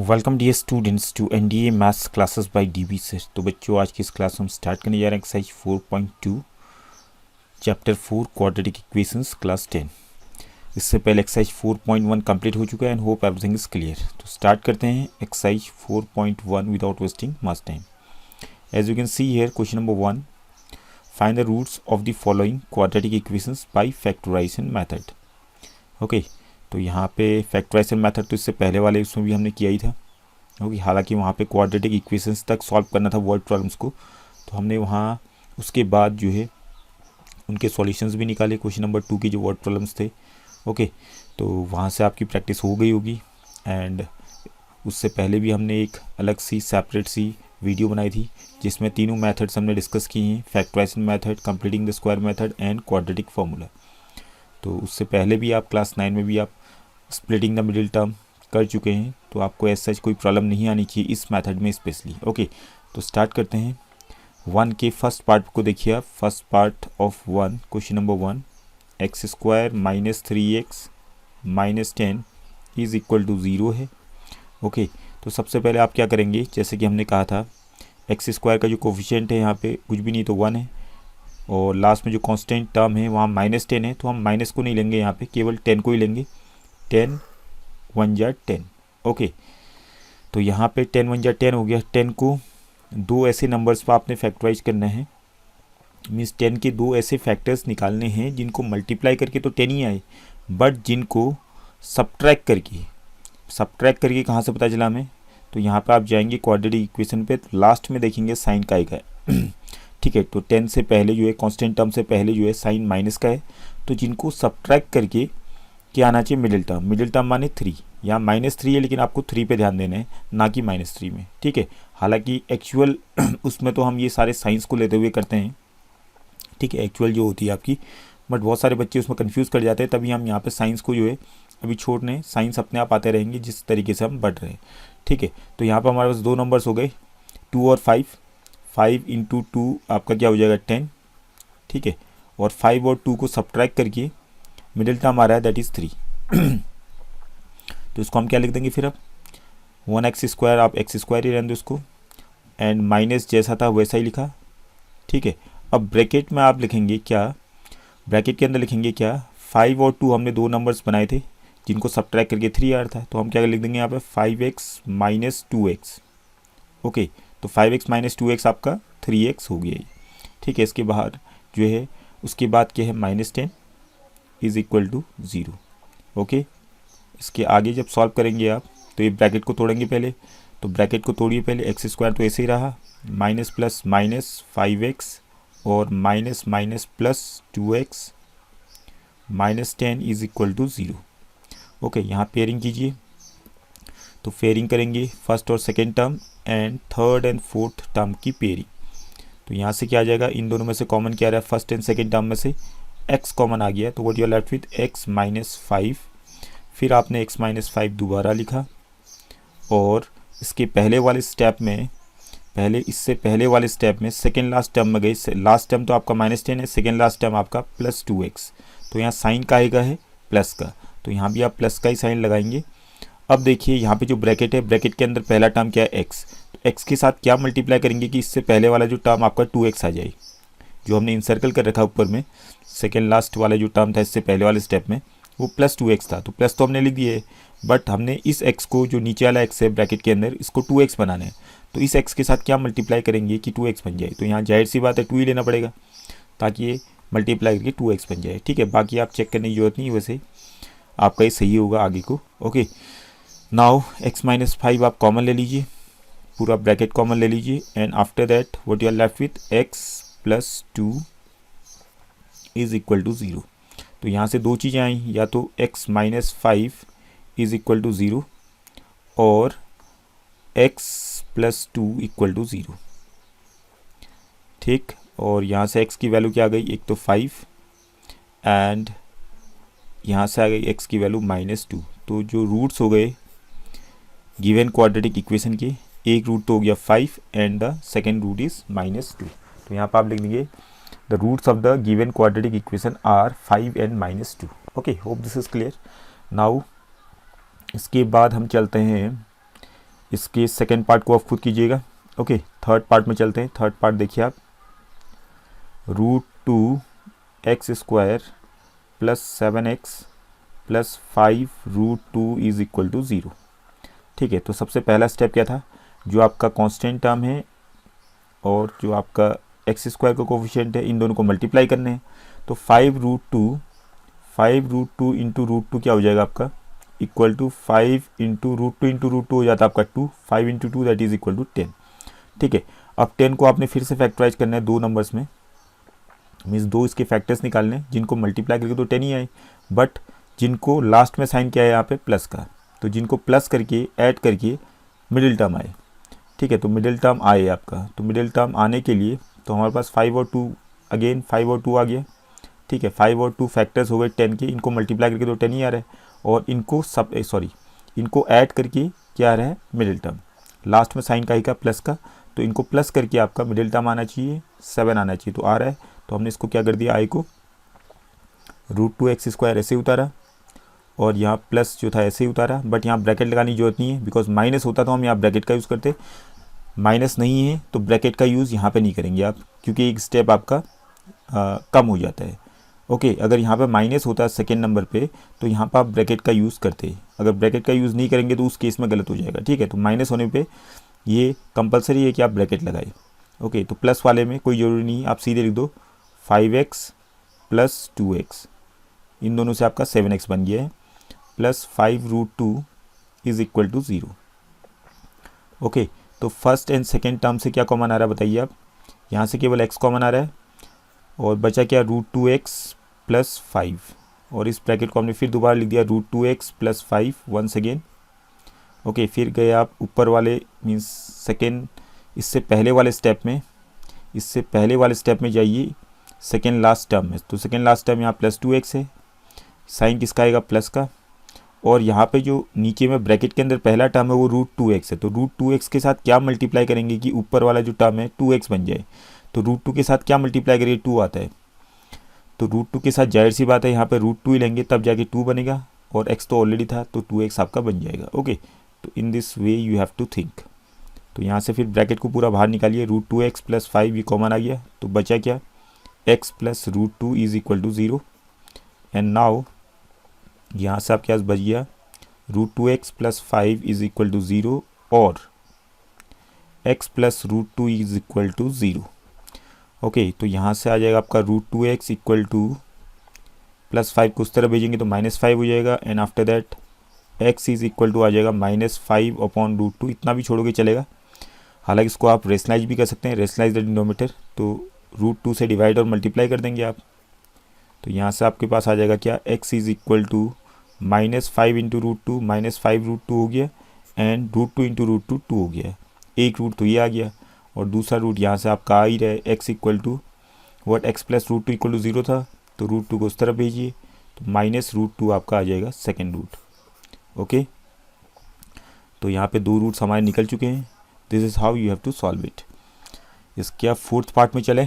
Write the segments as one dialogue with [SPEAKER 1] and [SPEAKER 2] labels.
[SPEAKER 1] Welcome dear students to NDA maths classes by DB sir. तो बच्चों, आज की इस क्लास में हम स्टार्ट करने जा रहे हैं exercise 4.2 chapter 4 quadratic equations class 10। इससे पहले एक्सरसाइज 4.1 कंप्लीट हो चुका है and hope everything is clear. तो स्टार्ट करते हैं exercise 4.1 without wasting much time. As you can see here, question number 1, find the roots of the following quadratic equations by factorization method. Okay, तो यहाँ पे factorisation method तो इससे पहले वाले उसमें भी हमने किया ही था। ओके, हालांकि वहाँ पे क्वाड्रेटिक इक्वेशंस तक सॉल्व करना था वर्ड प्रॉब्लम्स को, तो हमने वहाँ उसके बाद जो है उनके सॉल्यूशंस भी निकाले क्वेश्चन नंबर 2 के जो वर्ड प्रॉब्लम्स थे। ओके, तो वहाँ से आपकी प्रैक्टिस हो गई होगी। एंड उससे पहले भी हमने एक अलग सी सेपरेट सी वीडियो बनाई थी जिसमें तीनों मेथड्स हमने डिस्कस किए हैं, factorization method, completing the square method and quadratic formula. तो उससे पहले भी आप क्लास 9 में भी आप स्प्लिटिंग द मिडिल टर्म कर चुके हैं, तो आपको ऐसा कोई प्रॉब्लम नहीं आनी चाहिए इस मेथड में स्पेशली। ओके, तो स्टार्ट करते हैं। 1 के फर्स्ट पार्ट को देखिए आप। First part of 1, question number 1, X square minus 3x minus 10 is equal to 0 है। ओके, तो सबसे पहले आप क्या करेंगे, जैसे कि हमने कहा था एक्स स्क्वायर का जो कोफिशिएंट है यहाँ पे कुछ भी नहीं तो 1 है, और लास्ट में जो कांस्टेंट टर्म है वहाँ माइनस 10 है, तो हम माइनस को नहीं लेंगे, यहाँ पे केवल 10 को ही लेंगे। 10 1 जा 10। ओके, तो यहाँ पे 10 1 जा 10 हो गया। 10 को दो ऐसे नंबर्स पर आपने फैक्टराइज करना है, मीन्स 10 के दो ऐसे फैक्टर्स निकालने हैं जिनको मल्टीप्लाई करके तो 10 ही आए, बट जिनको सब्ट्रैक्ट करके कहाँ से पता चला हमें, तो यहाँ पे आप जाएंगे क्वाड्रेटिक इक्वेशन पे, तो लास्ट में देखेंगे साइन का आएगा। ठीक है, तो 10 से पहले जो है कांस्टेंट टर्म से पहले जो है साइन माइनस का है, तो जिनको सब्ट्रैक्ट करके क्या आना चाहिए, मिडिल टर्म माने 3। यहाँ -3 है लेकिन आपको 3 पे ध्यान देना है, ना कि -3 में। ठीक है, हालांकि एक्चुअल उसमें तो हम ये सारे साइंस को लेते हुए करते हैं, ठीक है, एक्चुअल जो होती है आपकी, बट बहुत सारे बच्चे उसमें कंफ्यूज कर जाते हैं, तभी हम यहाँ पे साइंस को जो है अभी छोड़ रहे हैं। साइंस अपने आप आते रहेंगे जिस तरीके से हम बढ़ रहे हैं। ठीक है, तो यहाँ पर हमारे पास दो नंबर्स हो गए 2 और 5। 5 × 2 आपका क्या हो जाएगा 10। ठीक है, और 5 और 2 को सब्ट्रैक्ट करके मिडिल टर्म आ रहा है दैट इज़ 3। तो इसको हम क्या लिख देंगे फिर अब 1x स्क्वायर, आप एक्स स्क्वायर ही रहने दो उसको, एंड माइनस जैसा था वैसा ही लिखा। ठीक है, अब ब्रैकेट में आप लिखेंगे क्या, ब्रैकेट के अंदर लिखेंगे क्या, 5 और 2 हमने दो नंबर्स बनाए थे जिनको सब्ट्रैक्ट करके 3 आ रहा था, तो हम क्या लिख देंगे यहाँ पे 5x माइनस 2x। ओके, तो 5x माइनस 2x आपका 3x हो गया। ठीक है, इसके बाहर जो है उसके बाद क्या है -10 इज इक्वल टू 0। ओके, इसके आगे जब सॉल्व करेंगे आप तो ये ब्रैकेट को तोड़ेंगे पहले, तो ब्रैकेट को तोड़िए पहले, एक्स स्क्वायर तो ऐसे ही रहा, माइनस प्लस माइनस 5x और minus minus plus 2x -10 is equal to 0। Okay, यहाँ पेयरिंग कीजिए, तो पेयरिंग करेंगे फर्स्ट और second term and third and fourth term की पेयरिंग। तो यहाँ से क्या आ जाएगा, इन दोनों में से कॉमन क्या आ रहा है, फर्स्ट एंड सेकेंड टर्म में से x कॉमन आ गया, तो what you are left with x minus 5। फिर आपने x माइनस 5 दोबारा लिखा, और इसके पहले वाले स्टेप में, इससे पहले वाले स्टेप में सेकेंड लास्ट टर्म में गई, लास्ट टर्म तो आपका -10 है, सेकेंड लास्ट टर्म आपका प्लस 2x, तो यहाँ साइन का आएगा है प्लस का, तो यहाँ भी आप प्लस का ही साइन लगाएंगे। अब देखिए यहाँ पे जो ब्रैकेट है, ब्रैकेट के अंदर पहला टर्म क्या है x, तो x के साथ क्या मल्टीप्लाई करेंगे कि इससे पहले वाला जो टर्म आपका 2x आ जाए, जो हमने इंसर्कल कर रखा ऊपर में, सेकेंड लास्ट वाला जो टर्म था इससे पहले वाले स्टेप में वो प्लस 2x था, तो प्लस तो हमने लिख दिए, बट हमने इस x को, जो नीचे वाला x है ब्रैकेट के अंदर, इसको 2x बनाना है, तो इस x के साथ क्या मल्टीप्लाई करेंगे कि 2x बन जाए, तो यहाँ जाहिर सी बात है 2 ही लेना पड़ेगा ताकि ये मल्टीप्लाई करके 2x बन जाए। ठीक है, बाकी आप चेक करने की जरूरत नहीं, वैसे आपका ये सही होगा आगे को। ओके, नाउ x माइनस 5 आप कॉमन ले लीजिए, पूरा ब्रैकेट कॉमन ले लीजिए, and after that what you are left with x plus 2 is equal to 0। तो यहाँ से दो चीज़ें आई, या तो x minus 5 is equal to 0 और x प्लस 2 इक्वल टू 0। ठीक, और यहाँ से x की वैल्यू क्या आ गई, एक तो 5 एंड यहाँ से आ गई x की वैल्यू -2। तो जो रूट्स हो गए गिवन क्वाड्रेटिक इक्वेशन के, एक रूट तो हो गया 5 and the second root is -2। तो यहाँ पर आप लिख देंगे the roots of the given quadratic equation are 5 and -2। Okay, hope this is clear. Now इसके बाद हम चलते हैं इसके सेकेंड पार्ट को आप खुद कीजिएगा। ओके, थर्ड पार्ट में चलते हैं। थर्ड पार्ट देखिए आप, √2x² plus 7x plus 5√2 is equal to 0। ठीक है, तो सबसे पहला स्टेप क्या था, जो आपका कांस्टेंट टर्म है और जो आपका x² का कोफिशिएंट है, इन दोनों को मल्टीप्लाई करने हैं। तो 5√2 इंटू √2 क्या हो जाएगा आपका, इक्वल टू 5 इंटू √2 हो जाता है आपका 2, 5 into 2 that is equal to 10। ठीक है, अब 10 को आपने फिर से फैक्टराइज करना है दो नंबर्स में, मीन्स दो इसके फैक्टर्स निकालने हैं, जिनको मल्टीप्लाई करके तो 10 ही आए, बट जिनको लास्ट में साइन किया है यहाँ पे प्लस का, तो जिनको प्लस करके ऐड करके मिडिल टर्म आए। ठीक है, तो मिडिल टर्म आए आपका, तो मिडिल टर्म आने के लिए तो हमारे पास 5 और 2, अगेन 5 और 2 आ गया। ठीक है, 5 और 2 फैक्टर्स हो गए 10 के, इनको मल्टीप्लाई करके तो 10 ही आ रहा है, और इनको इनको ऐड करके क्या आ रहा है, मिडिल टर्म। लास्ट में साइन का ही का प्लस का, तो इनको प्लस करके आपका मिडिल टर्म आना चाहिए 7 आना चाहिए, तो आ रहा है। तो हमने इसको क्या कर दिया, आई को √2x² ऐसे उतारा, और यहाँ प्लस जो था ऐसे ही उतारा, बट यहाँ ब्रैकेट लगाने की जरूरत नहीं है, बिकॉज माइनस होता तो हम यहाँ ब्रैकेट का यूज़ करते, माइनस नहीं है तो ब्रैकेट का यूज़ यहाँ पे नहीं करेंगे आप, क्योंकि एक स्टेप आपका कम हो जाता है। ओके, अगर यहाँ पे माइनस होता है सेकेंड नंबर पे, तो यहाँ पर आप ब्रैकेट का यूज़ करते, अगर ब्रैकेट का यूज़ नहीं करेंगे तो उस केस में गलत हो जाएगा। ठीक है, तो माइनस होने पे ये कंपलसरी है कि आप ब्रैकेट लगाए। ओके, तो प्लस वाले में कोई ज़रूरी नहीं, आप सीधे लिख दो 5x प्लस 2x, इन दोनों से आपका 7x बन गया है, plus 5√2 is equal to 0। Okay, तो फर्स्ट एंड सेकेंड टर्म से क्या कॉमन आ रहा है बताइए आप, यहाँ से केवल x कॉमन आ रहा है, और बचा क्या √2x प्लस 5, और इस ब्रैकेट को हमने फिर दोबारा लिख दिया √2x plus 5 once again. Okay, फिर गए आप ऊपर वाले मीन्स सेकेंड, इससे पहले वाले स्टेप में जाइए सेकेंड लास्ट टर्म में, तो सेकेंड लास्ट टर्म यहाँ प्लस 2x है, साइन किसका आएगा, प्लस का, और यहाँ पे जो नीचे में ब्रैकेट के अंदर पहला टर्म है वो √2x है, तो √2x के साथ क्या मल्टीप्लाई करेंगे कि ऊपर वाला जो टर्म है 2x बन जाए, तो √2 के साथ क्या मल्टीप्लाई करिए, 2 आता है, तो √2 के साथ जाहिर सी बात है यहाँ पे √2 ही लेंगे तब जाके 2 बनेगा, और x तो ऑलरेडी था तो 2x आपका बन जाएगा। ओके, तो in this way you have to think. तो यहाँ से फिर ब्रैकेट को पूरा बाहर निकालिए, √2x प्लस 5 ये कॉमन आ गया, तो बचा क्या, x plus √2 is equal to 0, and now यहाँ से आपके पास बच गया √2x plus 5 is equal to 0 और x plus √2 is equal to 0। Okay, तो यहाँ से आ जाएगा आपका √2x इक्वल टू प्लस 5 को उस तरह भेजेंगे तो -5 हो जाएगा, and after that x is equal to आ जाएगा -5 अपॉन √2, इतना भी छोड़ोगे चलेगा, हालांकि इसको आप रेशनलाइज भी कर सकते हैं, रेशनलाइज द डिनोमिनेटर, तो √2 से डिवाइड और मल्टीप्लाई कर देंगे आप, तो यहाँ से आपके पास आ जाएगा क्या, x is equal to -5 into √2, -5√2 हो गया, एंड √2 इंटू √2 2 हो गया, एक रूट तो ये आ गया, और दूसरा रूट यहाँ से आपका आ ही रहा है, x equal to what x plus √2 equal to 0 था, तो √2 को उस तरफ भेजिए, तो -√2 आपका आ जाएगा सेकेंड रूट। ओके, तो यहाँ पे दो रूट्स हमारे निकल चुके हैं, this is how you have to solve it. इसके आप फोर्थ पार्ट में चले।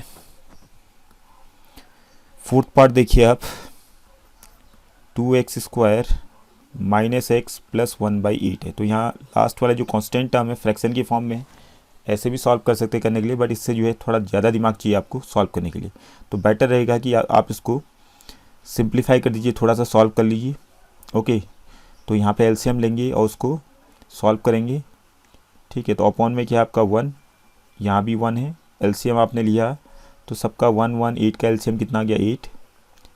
[SPEAKER 1] फोर्थ पार्ट देखिए आप, 2x² माइनस x प्लस 1/8 है, तो यहाँ लास्ट वाला जो कांस्टेंट टर्म है फ्रैक्शन की फॉर्म में, ऐसे भी सॉल्व कर सकते करने के लिए, बट इससे जो है थोड़ा ज़्यादा दिमाग चाहिए आपको सॉल्व करने के लिए, तो बेटर रहेगा कि आप इसको सिंप्लीफाई कर दीजिए, थोड़ा सा सॉल्व कर लीजिए। ओके, तो यहाँ पे एलसीएम लेंगे और उसको सॉल्व करेंगे। ठीक है, तो अपॉन में क्या है आपका 1, यहाँ भी 1 है, एलसीएम आपने लिया तो सबका 1 1 8 का एलसीएम कितना आ गया, 8।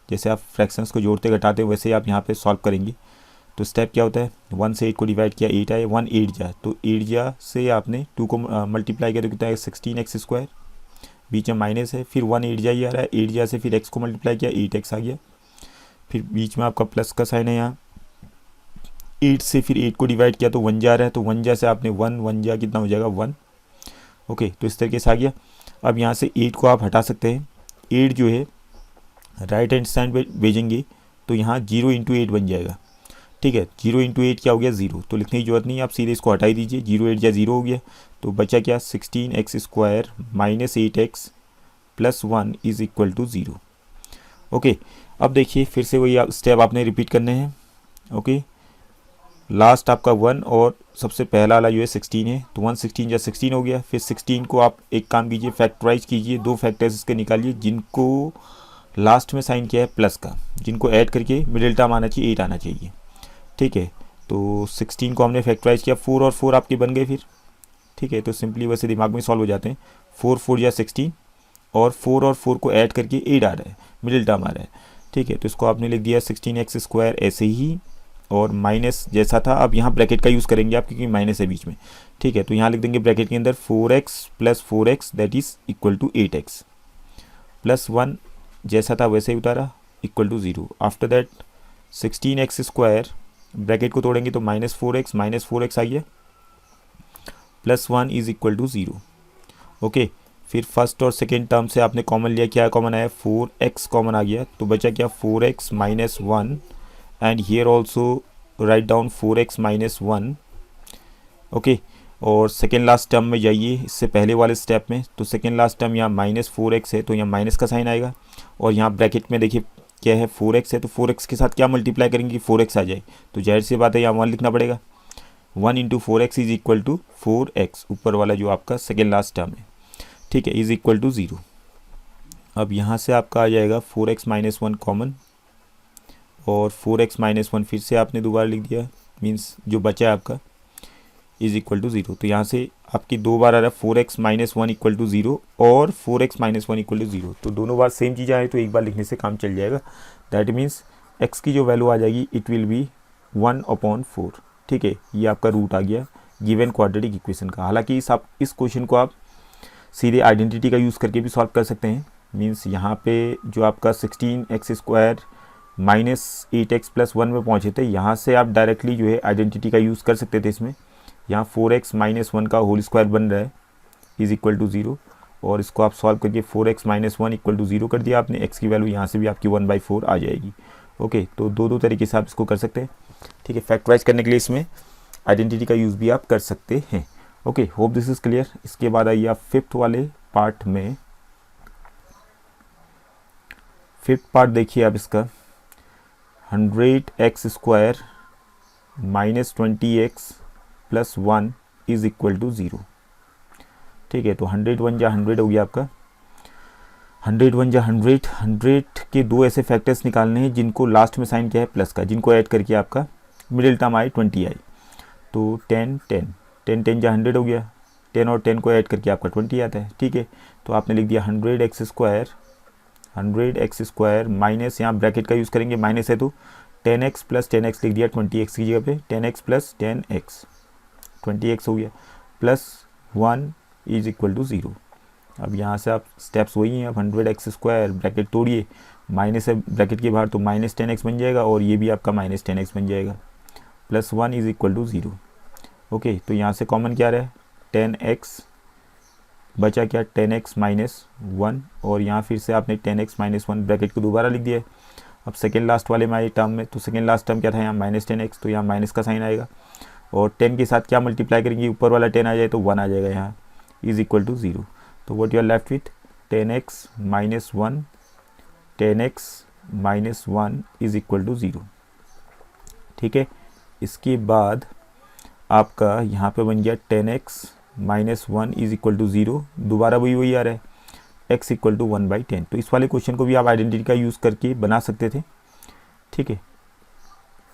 [SPEAKER 1] जैसे आप फ्रैक्शंस को जोड़ते घटाते हो वैसे ही आप यहाँ पे सॉल्व करेंगे। तो स्टेप क्या होता है, 1 से 8 को डिवाइड किया, 8 आए, 1 8 जा, तो 8 जा से आपने 2 को मल्टीप्लाई किया तो कितना है 16x², बीच में माइनस है, फिर 1 8 जा ही आ रहा है, 8 जा से फिर x को मल्टीप्लाई किया 8x आ गया, फिर बीच में आपका प्लस का साइन है यहाँ, 8 से फिर 8 को डिवाइड किया तो 1 जा रहा है, तो 1 जा से आपने 1 जा कितना हो जाएगा 1। ओके, तो इस तरीके से आ गया। अब यहाँ से 8 को आप हटा सकते हैं, 8 जो है राइट हैंड साइड पे भेजेंगे तो यहाँ 0 इंटू 8 बन जाएगा। ठीक है, 0 इंटू 8 क्या हो गया 0, तो लिखने की जरूरत नहीं, आप सीधे इसको हटा ही दीजिए, 0 8 जा 0 हो गया, तो बचा क्या 16x² minus 8x plus 1 is equal to 0। Okay, अब देखिए फिर से वही स्टेप आपने रिपीट करने हैं। ओके, लास्ट आपका 1 और सबसे पहला वाला जो है 16 है, तो 1 16 या 16 हो गया। फिर 16 को आप एक काम कीजिए, फैक्टराइज कीजिए, दो फैक्टर्स इसके निकालिए जिनको लास्ट में साइन किया है प्लस का, जिनको ऐड करके मिडिल टर्म आना चाहिए 8 आना चाहिए। ठीक है, तो 16 को हमने फैक्टराइज किया, 4 और 4 आपके बन गए फिर। ठीक है, तो सिंपली वैसे दिमाग में सॉल्व हो जाते हैं। 4 4 या 16 और 4 और 4 को ऐड करके 8 आ रहा है, मिडिल टर्म आ रहा है। ठीक है, तो इसको आपने लिख दिया 16x² ऐसे ही, और माइनस जैसा था। अब यहाँ ब्रैकेट का यूज़ करेंगे आप क्योंकि माइनस है बीच में। ठीक है, तो यहाँ लिख देंगे ब्रैकेट के अंदर 4x + 4x that is equal to 8x plus 1 जैसा था वैसे ही उतारा equal to 0। After that 16x² bracket को तोड़ेंगे तो -4x आ गया plus 1 is equal to 0। Okay, फिर फर्स्ट और सेकेंड टर्म से आपने कॉमन लिया, क्या कॉमन आया 4x कॉमन आ गया, तो बचा क्या 4x - 1 and here also write down 4x - 1। Okay, और सेकेंड लास्ट टर्म में जाइए इससे पहले वाले स्टेप में, तो सेकेंड लास्ट टर्म यहाँ -4x है तो यहाँ माइनस का साइन आएगा, और यहाँ ब्रैकेट में देखिए क्या है 4x है, तो 4x के साथ क्या मल्टीप्लाई करेंगे कि 4x आ जाए, तो जाहिर सी बात है यहाँ 1 लिखना पड़ेगा। 1 × 4x is equal to 4x, ऊपर वाला जो आपका सेकेंड लास्ट टर्म है। ठीक है, इज इक्वल टू 0। अब यहाँ से आपका आ जाएगा 4x - 1 कॉमन, और 4x - 1 फिर से आपने दोबारा लिख दिया, मीन्स जो बचा है आपका इज इक्वल टू 0। तो यहाँ से आपकी दो बार आ रहा है 4x - 1 इक्वल टू 0 और 4x - 1 इक्वल टू 0, तो दोनों बार सेम चीज़ आए तो एक बार लिखने से काम चल जाएगा। दैट मीन्स x की जो वैल्यू आ जाएगी इट विल बी 1/4। ठीक है, ये आपका रूट आ गया गिवन क्वाड्रेटिक इक्वेशन का। हालांकि इस क्वेश्चन को आप सीधे आइडेंटिटी का यूज़ करके भी सॉल्व कर सकते हैं। मीन्स यहाँ पे जो आपका 16x² -8x + 1 में पहुँचे थे, यहाँ से आप डायरेक्टली जो है आइडेंटिटी का यूज़ कर सकते थे। इसमें यहाँ 4x - 1 का होल स्क्वायर बन रहा है इज इक्वल टू 0, और इसको आप सॉल्व करके 4x - 1 इक्वल टू 0 कर दिया आपने। x की वैल्यू यहाँ से भी आपकी 1/4 आ जाएगी। ओके, तो दो तरीके से आप इसको कर सकते हैं। ठीक है, फैक्टराइज करने के लिए इसमें आइडेंटिटी का यूज़ भी आप कर सकते हैं। Okay, hope this is clear. इसके बाद आइए आप फिफ्थ वाले पार्ट में। फिफ्थ पार्ट देखिए आप इसका 100x² -20x + 1 is equal to 0। ठीक है, तो 101 या 100 हो गया आपका। 101 या 100 के दो ऐसे फैक्टर्स निकालने हैं जिनको लास्ट में साइन किया है प्लस का, जिनको ऐड करके आपका मिडिल टर्म आए 20 आई। तो 10 10 10 10 या 100 हो गया, 10 और 10 को ऐड करके आपका 20 आता है। ठीक है, तो आपने लिख दिया 100x² माइनस, यहाँ ब्रैकेट का यूज़ करेंगे, माइनस है तो 10x + 10x लिख दिया 20x की जगह पे, 10x + 10x 20x हो गया प्लस 1 इज इक्वल टू 0। अब यहाँ से आप स्टेप्स वही हैं। अब 100x² ब्रैकेट तोड़िए, माइनस है ब्रैकेट के बाहर तो -10x बन जाएगा, और ये भी आपका -10x बन जाएगा plus 1 is equal to 0। Okay, तो यहाँ से कॉमन क्या रहा है 10x, बचा क्या 10x - 1, और यहाँ फिर से आपने 10x - 1 ब्रैकेट को दोबारा लिख दिया है। अब सेकेंड लास्ट वाले में टर्म में, तो सेकेंड लास्ट टर्म क्या था यहाँ -10x, तो यहाँ माइनस का साइन आएगा, और 10 के साथ क्या मल्टीप्लाई करेंगे, ऊपर वाला 10 आ जाए तो 1 आ जाएगा यहाँ इज इक्वल टू 0। तो what you are left with 10x - 1 10x - 1 is equal to 0। ठीक है, इसके बाद आपका यहाँ पे बन गया 10x - 1 इज इक्वल टू 0, दोबारा वही आ रहा है x इक्वल टू 1/10। तो इस वाले क्वेश्चन को भी आप आइडेंटिटी का यूज़ करके बना सकते थे। ठीक है,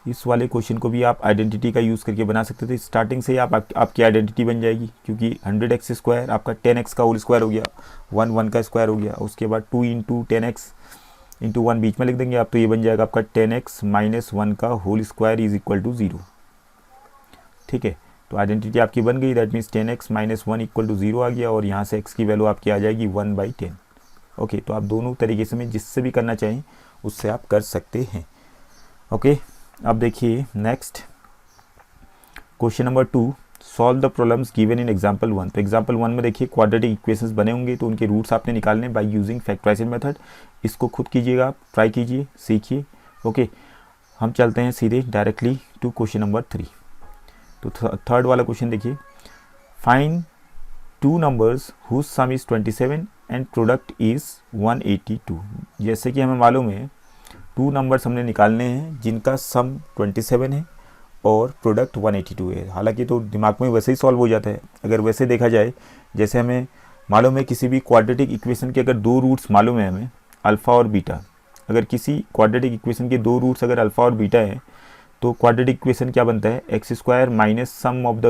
[SPEAKER 1] इस वाले क्वेश्चन को भी आप आइडेंटिटी का यूज़ करके बना सकते थे। स्टार्टिंग से ही आपकी आइडेंटिटी बन जाएगी, क्योंकि 100x² आपका 10x का होल स्क्वायर हो गया, 1 का स्क्वायर हो गया, उसके बाद 2 × 10x × 1 बीच में लिख देंगे आप, तो ये बन जाएगा आपका 10x - 1 का whole square is equal to 0। ठीक है, तो आइडेंटिटी आपकी बन गई, that means 10x - 1 equal to 0 आ गया, और यहाँ से x की वैल्यू आपकी आ जाएगी 1/10। ओके, तो आप दोनों तरीके से में जिससे भी करना चाहें उससे आप कर सकते हैं। ओके, अब देखिए next question number 2, solve the problems given in example 1। तो एग्जाम्पल 1 में देखिए क्वाड्रेटिक इक्वेशंस बने होंगे, तो उनके रूट्स आपने निकालने बाय यूजिंग फैक्टराइजेशन मेथड। इसको खुद कीजिएगा, आप ट्राई कीजिए, सीखिए। ओके, हम चलते हैं सीधे डायरेक्टली टू क्वेश्चन नंबर 3। तो थर्ड वाला क्वेश्चन देखिए, find 2 numbers whose sum is 27 and product is 182। जैसे कि हमें मालूम है 2 नंबर्स हमने निकालने हैं जिनका सम 27 है और प्रोडक्ट 182 है। हालांकि तो दिमाग में वैसे ही सॉल्व हो जाता है। अगर वैसे देखा जाए, जैसे हमें मालूम है किसी भी क्वाड्रेटिक इक्वेशन के अगर दो रूट्स मालूम है हमें, अल्फ़ा और बीटा, अगर किसी क्वाड्रेटिक इक्वेशन के दो रूट्स अगर अल्फ़ा और बीटा है तो क्वाड्रेटिक इक्वेशन क्या बनता है, x square minus sum of the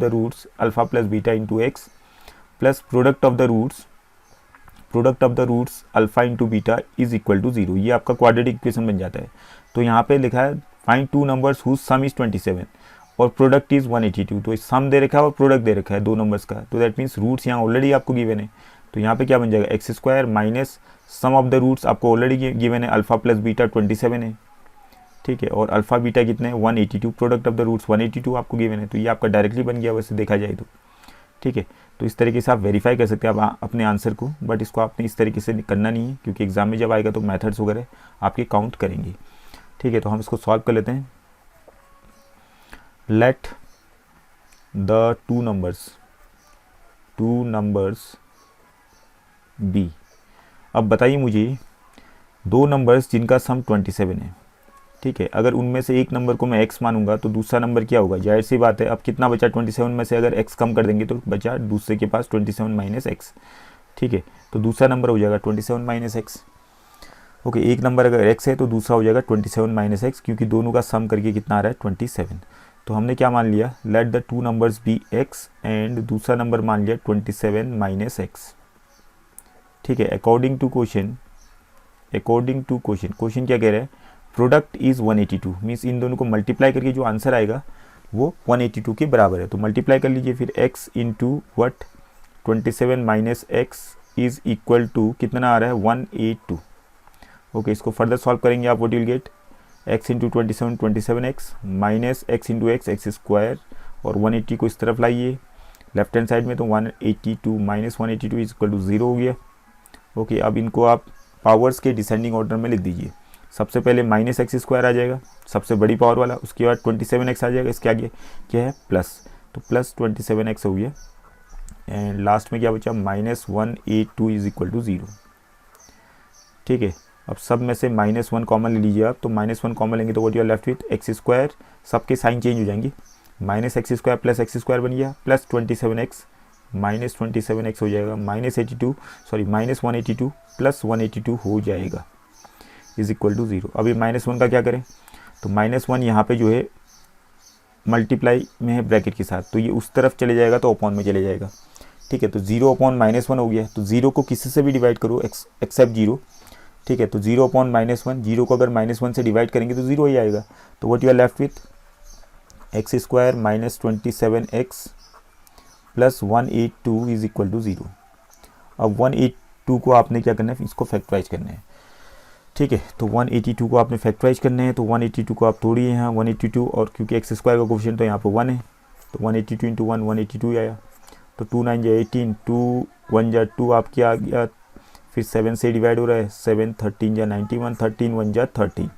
[SPEAKER 1] roots alpha plus beta into x plus product of the roots alpha into beta is equal to 0। ये आपका क्वाड्रेटिक इक्वेशन बन जाता है। तो यहाँ पे लिखा है find two numbers whose sum is 27 और प्रोडक्ट इज 182। तो सम दे रखा है और प्रोडक्ट दे रखा है दो नंबर्स का, तो दैट मीन्स रूट्स यहाँ ऑलरेडी आपको गिवन है। तो यहाँ पे क्या बन जाएगा, x square minus sum of the roots आपको ऑलरेडी गिवन है, अल्फ़ा प्लस बीटा 27 है, ठीक है, और अल्फ़ा बीटा कितने हैं 182, प्रोडक्ट ऑफ द रूट्स 182 आपको गिवन है। तो ये आपका डायरेक्टली बन गया वैसे देखा जाए तो, ठीक है। तो इस तरीके से आप वेरीफाई कर सकते हैं आप अपने आंसर को, बट इसको आपने इस तरीके से करना नहीं है क्योंकि एग्जाम में जब आएगा तो मेथड्स वगैरह आपके काउंट करेंगे, ठीक है। तो हम इसको सॉल्व कर लेते हैं। Let the two numbers be. अब बताइए मुझे दो नंबर्स जिनका सम 27 है, ठीक है। अगर उनमें से एक नंबर को मैं x मानूंगा तो दूसरा नंबर क्या होगा, जाहिर सी बात है। अब कितना बचा 27 में से अगर x कम कर देंगे तो बचा दूसरे के पास 27 माइनस एक्स, ठीक है। तो दूसरा नंबर हो जाएगा 27 माइनस एक्स। ओके, एक नंबर अगर x है तो दूसरा हो जाएगा 27 माइनस एक्स, क्योंकि दोनों का सम करके कितना आ रहा है 27। तो हमने क्या मान लिया, let the two numbers be x and दूसरा नंबर मान लिया 27 माइनस एक्स, ठीक है। अकॉर्डिंग टू क्वेश्चन क्या कह रहा है, प्रोडक्ट इज़ 182, मीन्स इन दोनों को मल्टीप्लाई करके जो आंसर आएगा वो 182 के बराबर है। तो मल्टीप्लाई कर लीजिए फिर x into what 27 minus x is equal to कितना आ रहा है 182। ओके, इसको फर्दर सॉल्व करेंगे आप, what you will get x into 27x minus x into x square और 180 को इस तरफ लाइए लेफ्ट हैंड साइड में, तो 182 माइनस 182 इज इक्वल टू 0 हो गया। ओके, अब इनको आप पावर्स के डिसेंडिंग ऑर्डर में लिख दीजिए। सबसे पहले माइनस एक्स स्क्वायर आ जाएगा सबसे बड़ी पावर वाला, उसके बाद 27x आ जाएगा, इसके आगे क्या है प्लस, तो प्लस 27x हो गया एंड लास्ट में क्या बचा माइनस 182 इज इक्वल टू 0, ठीक है। अब सब में से -1 कॉमन ले लीजिए आप, तो -1 कॉमन लेंगे तो what you are left with x square, सबके साइन चेंज हो जाएंगे, minus x square plus x square बन गया प्लस 27x माइनस 27x हो जाएगा माइनस 182 प्लस 182 हो जाएगा इज इक्वल टू 0। अभी -1 का क्या करें, तो -1 यहाँ पे जो है मल्टीप्लाई में है ब्रैकेट के साथ, तो ये उस तरफ चले जाएगा तो अपॉन में चले जाएगा, ठीक है। तो 0 अपॉन -1 हो गया, तो 0 को किसी से भी डिवाइड करो एक्सेप्ट 0, ठीक है। तो 0 अपॉन -1, 0 को अगर -1 से डिवाइड करेंगे तो 0 ही आएगा। तो what you are left with x square minus 27x plus 182 is equal to 0। अब 182 को आपने क्या करना है, इसको फैक्टराइज करना है, ठीक है। तो 182 को आपने फैक्टराइज करना है, तो 182 को आप तोड़िए यहाँ 182, और क्योंकि एक्स स्क्वायर का कोफिशिएंट तो यहाँ पे 1 है, तो 182 इंटू 1 182 आया, तो 2 9 जा 18, 2 1 जा 2 आपके आ गया, फिर 7 से डिवाइड हो रहा है 7 13 जा 91, 13 1 जा 13।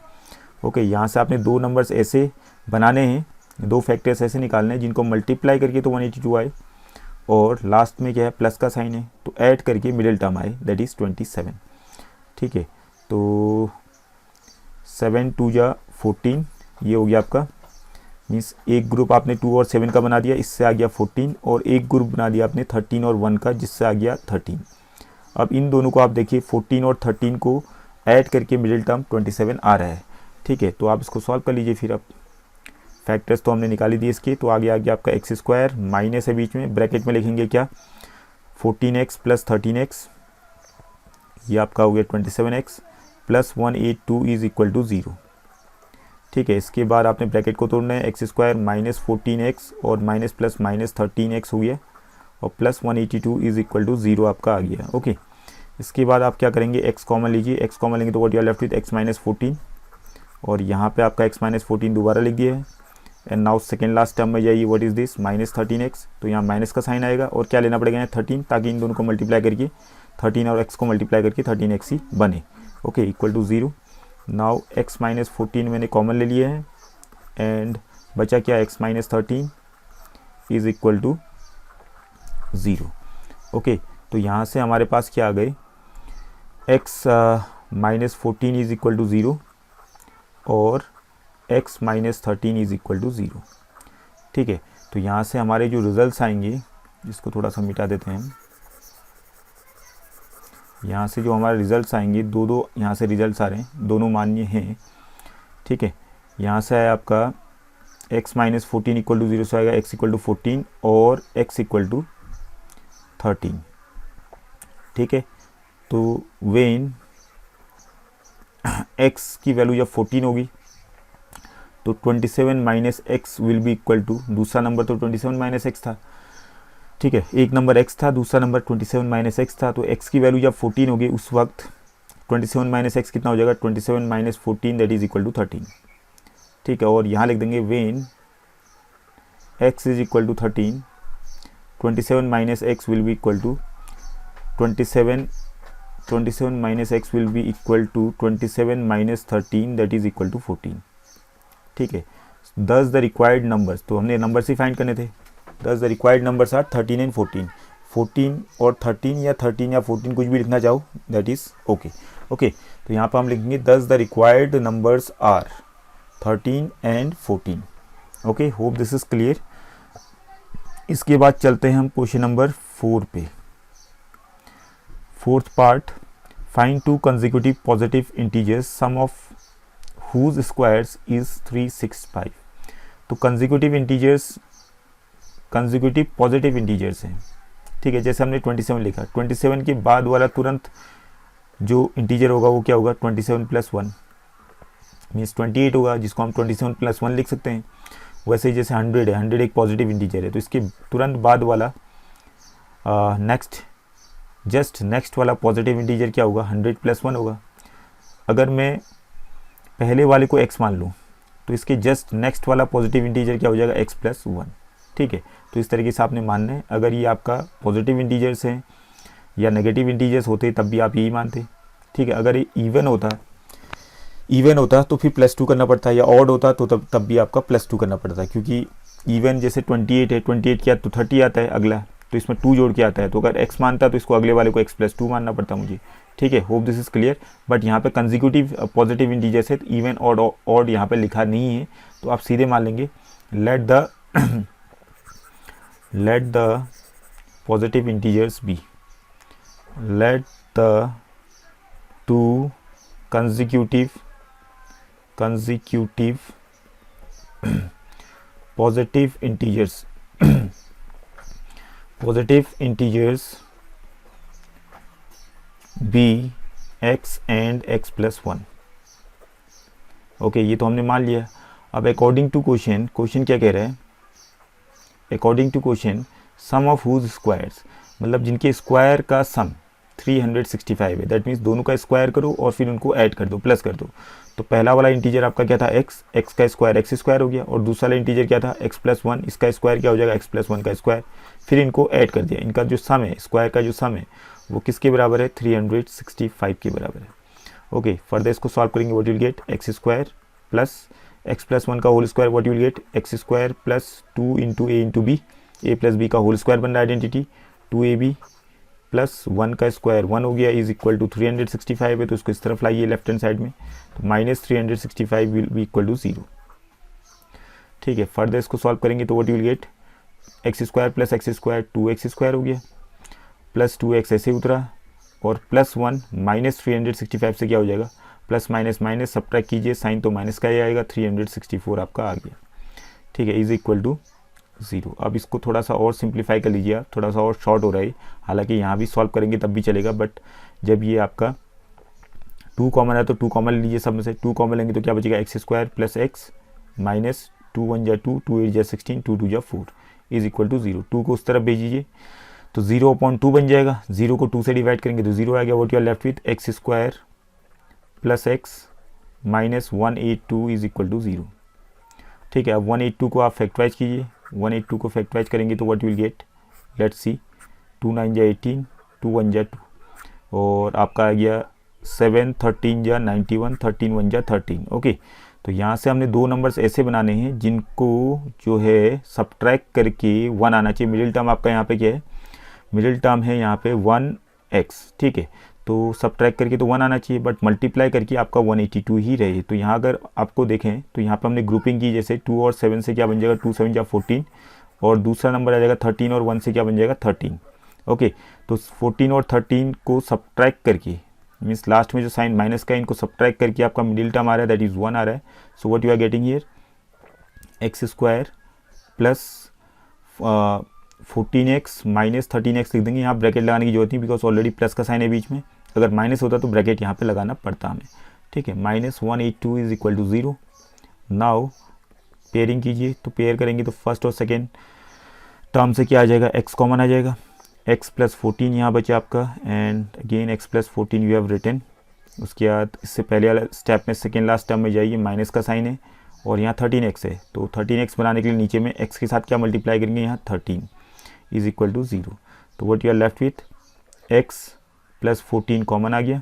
[SPEAKER 1] ओके, यहाँ से आपने दो नंबर्स ऐसे बनाने हैं, दो फैक्टर्स ऐसे निकालने हैं जिनको मल्टीप्लाई करके तो 182 आए और लास्ट में क्या है प्लस का साइन है, तो ऐड करके मिडिल टर्म आए दैट इज़ 27, ठीक है। तो 7 2 जा 14 ये हो गया आपका, मीन्स एक ग्रुप आपने 2 और 7 का बना दिया, इससे आ गया 14, और एक ग्रुप बना दिया आपने 13 और 1 का, जिससे आ गया 13। अब इन दोनों को आप देखिए 14 और 13 को ऐड करके मिडिल टर्म 27 आ रहा है, ठीक है। तो आप इसको सॉल्व कर लीजिए फिर। अब फैक्टर्स तो हमने निकाली दिए इसके, तो आगे आ गया आपका एक्स स्क्वायर, माइनस है बीच में, ब्रैकेट में लिखेंगे क्या 14x प्लस 13x, ये आपका हो गया 27x plus 182 is equal to 0, ठीक है। इसके बाद आपने ब्रैकेट को तोड़ना है, एक्स स्क्वायर माइनस 14x और माइनस प्लस माइनस 13x हो गया और प्लस 182 इज इक्वल टू 0 आपका आ गया। ओके, इसके बाद आप क्या करेंगे, x कॉमन लीजिए, x कॉमन लेंगे तो what you are left with x minus 14, और यहाँ पे आपका x माइनस 14 दोबारा लिख दिया है and now second last term में जाइए, what is this minus 13x, तो यहाँ माइनस का साइन आएगा और क्या लेना पड़ेगा यहाँ 13, ताकि इन दोनों को मल्टीप्लाई करके 13 और x को मल्टीप्लाई करके 13x ही बने। Okay, equal to 0। Now x minus 14 मैंने कॉमन ले लिया है एंड बचा क्या x minus 13 is equal to 0। Okay, तो यहाँ से हमारे पास क्या आ गए, x minus 14 is equal to 0 और x minus 13 is equal to 0। ठीक है, तो यहाँ से हमारे जो रिजल्ट्स आएंगे, जिसको थोड़ा सा मिटा देते हैं हम, यहाँ से जो हमारे रिजल्ट्स आएंगे, दो यहाँ से रिजल्ट्स आ रहे हैं, दोनों मान्य हैं। ठीक है, यहाँ से आया आपका x माइनस 14 इक्वल टू 0 से आएगा x इक्वल टू 14 और x इक्वल टू 13। ठीक है, तो वेन x की वैल्यू जब 14 होगी तो 27 minus x will be equal to, दूसरा नंबर तो 27 माइनस एक्स था। ठीक है, एक नंबर x था, दूसरा नंबर 27 माइनस एक्स था, तो x की वैल्यू जब 14 होगी उस वक्त 27 माइनस एक्स कितना हो जाएगा, 27 minus 14 that is equal to 13। ठीक है, और यहाँ लिख देंगे when x is equal to 13, 27 minus x will be equal to 27 minus x will be equal to 27 minus 13 that is equal to 14। ठीक है, दस द रिक्वायर्ड नंबर्स, तो हमने नंबर्स ही फाइंड करने थे। Thus the required numbers are 13 and 14। 14 और 13 या 13 या 14 कुछ भी लिखना चाहो दैट इज़ ओके। ओके, तो यहाँ पर हम लिखेंगे thus the required numbers are 13 and 14। Okay, hope this is clear. इसके बाद चलते हैं हम क्वेश्चन नंबर 4 पे। Fourth part, find two consecutive positive integers sum of whose squares is 365। तो consecutive integers, consecutive positive integers हैं। ठीक है, जैसे हमने 27 लिखा, 27 के बाद वाला तुरंत जो इंटीजर होगा वो क्या होगा, 27 प्लस 1 मीन्स 28 होगा, जिसको हम 27 प्लस 1 लिख सकते हैं। वैसे ही जैसे 100 है, 100 एक पॉजिटिव इंटीजर है, तो इसके तुरंत बाद वाला जस्ट नेक्स्ट वाला पॉजिटिव इंटीजर क्या होगा, 100 प्लस 1 होगा। अगर मैं पहले वाले को x मान लूँ तो इसके जस्ट नेक्स्ट वाला पॉजिटिव इंटीजर क्या हो जाएगा, x प्लस 1। ठीक है, तो इस तरीके से आपने मानना है। अगर ये आपका पॉजिटिव इंटीजर्स हैं या नेगेटिव इंटीजर्स होते तब भी आप यही मानते। ठीक है, अगर ये इवन होता तो फिर +2 करना पड़ता, या ऑड होता तो तब भी आपका +2 करना पड़ता, क्योंकि इवन जैसे 28 है, 28 किया तो 30 आता है अगला, तो इसमें 2 जोड़ के आता है। तो अगर x मानता तो इसको अगले वाले को x प्लस 2 मानना पड़ता मुझे। ठीक है, hope this is clear. But यहाँ पे कंसेक्यूटिव पॉजिटिव इंटीजर्स है, तो इवन ऑड यहाँ पे लिखा नहीं है, तो आप सीधे मान लेंगे let the positive integers be, let the two consecutive positive integers b x and x plus 1। ओके, ये तो हमने मान लिया। अब अकॉर्डिंग टू क्वेश्चन क्या कह रहा है, according to question sum of whose squares, मतलब जिनके स्क्वायर का सम 365 है, दैट मीन्स दोनों का स्क्वायर करो और फिर उनको ऐड कर दो, प्लस कर दो। तो पहला वाला इंटीजर आपका क्या था, x का स्क्वायर x स्क्वायर हो गया, और दूसरा वाला इंटीजर क्या था, x प्लस 1, इसका स्क्वायर क्या हो जाएगा, x प्लस 1 का स्क्वायर। फिर इनको ऐड कर दिया, इनका जो सम है, स्क्वायर का जो सम है वो किसके बराबर है, 365 के बराबर है। ओके, फर्दर इसको सॉल्व करेंगे, what you will get, x square plus x plus 1 का whole square, what you will get, x square plus 2 into a into b, a plus b का होल स्क्वायर बन रहा है आइडेंटिटी, 2ab प्लस 1 का square 1 हो गया, is equal to 365 है, तो इसको इस तरफ लाइए लेफ्ट हैंड साइड में, तो minus 365 will be equal to 0। ठीक है, फर्दर इसको सॉल्व करेंगे तो what you will get, x square plus x square 2x square हो गया, प्लस 2x ऐसे उतरा, और प्लस 1 माइनस 365 से क्या हो जाएगा, प्लस माइनस माइनस सब्ट्रैक्ट कीजिए, साइन तो माइनस का ही आएगा, 364 आपका आ गया। ठीक है, इज इक्वल टू 0। अब इसको थोड़ा सा और सिंप्लीफाई कर लीजिए आप, थोड़ा सा और शॉर्ट हो रहा है, हालांकि यहाँ भी सॉल्व करेंगे तब भी चलेगा, बट जब ये आपका 2 कॉमन है तो 2 कॉमन लीजिए, सब में से 2 कॉमन लेंगे तो क्या बचेगा, x square plus x minus 2 1 जा 2, 2 8 जा 16, 2 2 जा 4 इज इक्वल टू 0। 2 को उस तरफ भेजिए तो 0/2 बन जाएगा, 0 को 2 से डिवाइड करेंगे तो 0 आ गया, what you are left with, x square plus x minus 182 is equal to 0। ठीक है, अब 182 को आप फैक्टराइज कीजिए, 182 को फैक्टराइज करेंगे तो what will get, let's see, 2 9 जा 18, 2 1 जा 2, और आपका आ गया 7 13 जा 91, 13 1 जा 13। ओके, तो यहाँ से हमने 2 नंबर्स ऐसे बनाने हैं जिनको जो है सब्ट्रैक्ट करके 1 आना चाहिए। मिडिल टर्म आपका यहाँ पे क्या है, मिडिल टर्म है यहाँ पे 1x। ठीक है, तो तो सब्ट्रैक्ट करके तो 1 आना चाहिए, बट मल्टीप्लाई करके आपका 182 ही रहे। तो यहाँ अगर आपको देखें तो यहाँ पर हमने ग्रुपिंग की, जैसे 2 और 7 से क्या बन जाएगा, 2 7 या 14, और दूसरा नंबर आ जाएगा 13 और 1 से क्या बन जाएगा 13। ओके, तो 14 और 13 को सब्ट्रैक्ट करके, मीन्स लास्ट में जो साइन माइनस का, इनको सब्ट्रैक्ट करके आपका मिडिल टर्म आ रहा है, दैट इज़ 1 आ रहा है। So what you are getting here, x square plus 14x minus 13x लिख देंगे। यहाँ ब्रैकेट लगाने की जरूरत नहीं, बिकॉज ऑलरेडी प्लस का साइन है बीच में। अगर माइनस होता तो ब्रैकेट यहाँ पे लगाना पड़ता हमें, ठीक है। -182 is equal to 0। Now pairing कीजिए, तो पेयर करेंगे तो फर्स्ट और सेकेंड टर्म से क्या आ जाएगा, x कॉमन आ जाएगा, x प्लस 14 यहाँ बचा आपका, and again x plus 14 you have written. उसके बाद इससे पहले वाला स्टेप में सेकेंड लास्ट टर्म में जाइए, माइनस का साइन है और यहाँ 13x है, तो 13x बनाने के लिए नीचे में x के साथ क्या मल्टीप्लाई करेंगे, यहाँ 13 इज इक्वल टू 0। तो what you are left with, x plus 14 common आ गया,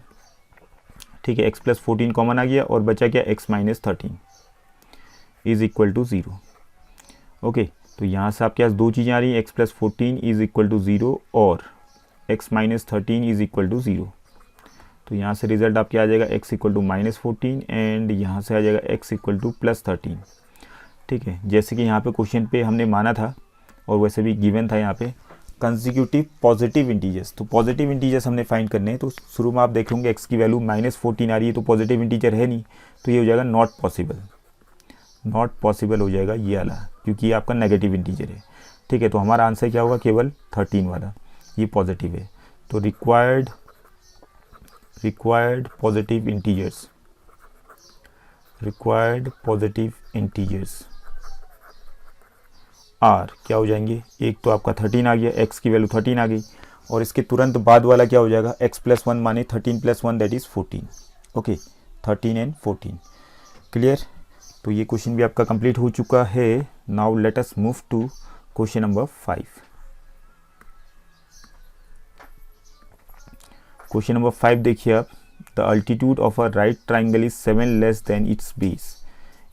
[SPEAKER 1] ठीक है, x प्लस 14 कॉमन आ गया और बचा क्या, x minus 13 is equal to 0। Okay, तो यहाँ से आपके पास दो चीज़ें आ रही हैं, x plus 14 is equal to 0 और x minus 13 is equal to 0। तो यहाँ से रिजल्ट आपके आ जाएगा x इक्वल टू -14 एंड यहाँ से आ जाएगा x इक्वल टू +13, ठीक है। जैसे कि यहाँ पे क्वेश्चन पे हमने माना था और वैसे भी गिवन था यहाँ पे कंसेक्यूटिव पॉजिटिव इंटीजर्स। तो पॉजिटिव इंटीजर्स हमने फाइंड करने हैं। तो शुरू में आप देख लोगे x की वैल्यू -14 आ रही है, तो पॉजिटिव इंटीजर है नहीं, तो ये हो जाएगा नॉट पॉसिबल। नॉट पॉसिबल हो जाएगा ये वाला, क्योंकि ये आपका नेगेटिव इंटीजर है, ठीक है। तो हमारा आंसर क्या होगा, केवल 13 वाला, ये पॉजिटिव है। तो required positive integers, required positive integers are क्या हो जाएंगे, एक तो आपका 13 आ गया, x की वैल्यू 13 आ गई, और इसके तुरंत बाद वाला क्या हो जाएगा, x प्लस 1 माने 13 plus 1 that is 14। Okay, 13 and 14, clear. तो ये क्वेश्चन भी आपका कंप्लीट हो चुका है। Now let us move to question number 5। Question number 5 देखिए आप, the altitude of a right triangle is 7 less than its base.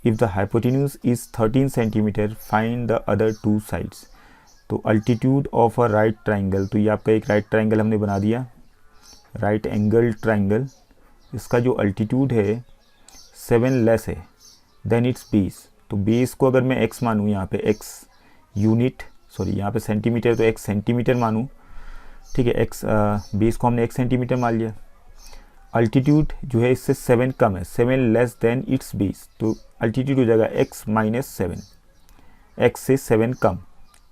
[SPEAKER 1] If the hypotenuse is 13 centimeter, find the other 2 sides. तो altitude of a right triangle, तो ये आपका एक right triangle हमने बना दिया, राइट एंगल ट्राइंगल। इसका जो अल्टीट्यूड है 7 लेस है देन इट्स बेस। तो बेस को अगर मैं x मानूँ, यहाँ पे x यूनिट, सॉरी यहाँ पे सेंटीमीटर, तो x सेंटीमीटर मानूँ, ठीक है। x बेस को हमने x सेंटीमीटर मान लिया। अल्टीट्यूड जो है इससे 7 कम है, 7 लेस देन इट्स बेस, तो अल्टीट्यूड हो जाएगा x माइनस 7, x से 7 कम,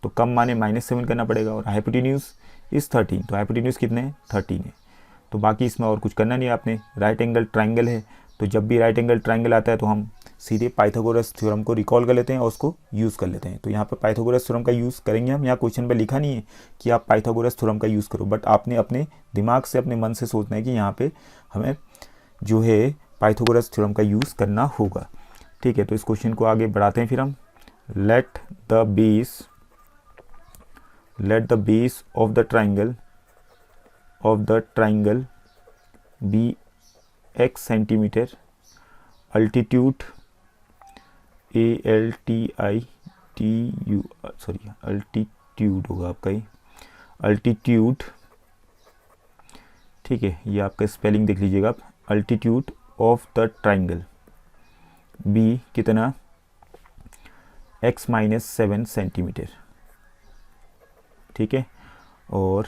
[SPEAKER 1] तो कम माने -7 करना पड़ेगा। और हाइपोटेन्यूज इस 13, तो हाइपोटेन्यूज कितने हैं, 13 है। तो बाकी इसमें और कुछ करना नहीं है आपने, राइट एंगल ट्राइंगल है, तो जब भी राइट एंगल ट्राइंगल आता है तो हम सीधे पाइथागोरस थ्योरम को रिकॉल कर लेते हैं और उसको यूज़ कर लेते हैं। तो यहाँ पर पाइथागोरस थ्योरम का यूज़ करेंगे हम। यहाँ क्वेश्चन पे लिखा नहीं है कि आप पाइथागोरस थ्योरम का यूज़ करो, बट आपने अपने दिमाग से, अपने मन से सोचना है कि यहाँ पे हमें जो है पाइथागोरस थ्योरम का यूज़ करना होगा, ठीक है। तो इस क्वेश्चन को आगे बढ़ाते हैं फिर हम। Let the base of the triangle be x centimetre, altitude altitude होगा आपका ये, अल्टीट्यूड, ठीक है। ये आपका स्पेलिंग देख लीजिएगा आप, altitude of the triangle be कितना, x माइनस 7 सेंटीमीटर, ठीक है। और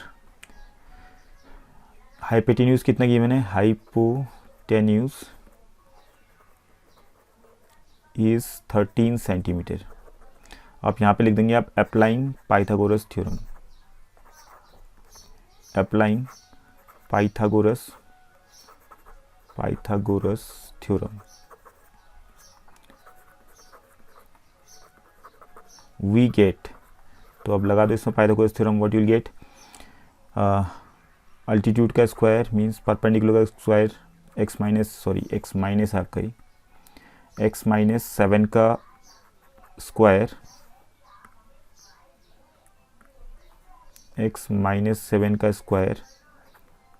[SPEAKER 1] हाइपोटेन्यूज कितना की मैंने, हाइपोटेन्यूज इज 13 सेंटीमीटर। आप यहाँ पे लिख देंगे आप applying Pythagoras theorem, applying Pythagoras theorem, we get, तो अब लगा दो इसमें Pythagoras theorem, what you will get, altitude का स्क्वायर मीन्स परपेंडिकुलर का स्क्वायर, x माइनस आपका ही x माइनस 7 का स्क्वायर, x माइनस 7 का स्क्वायर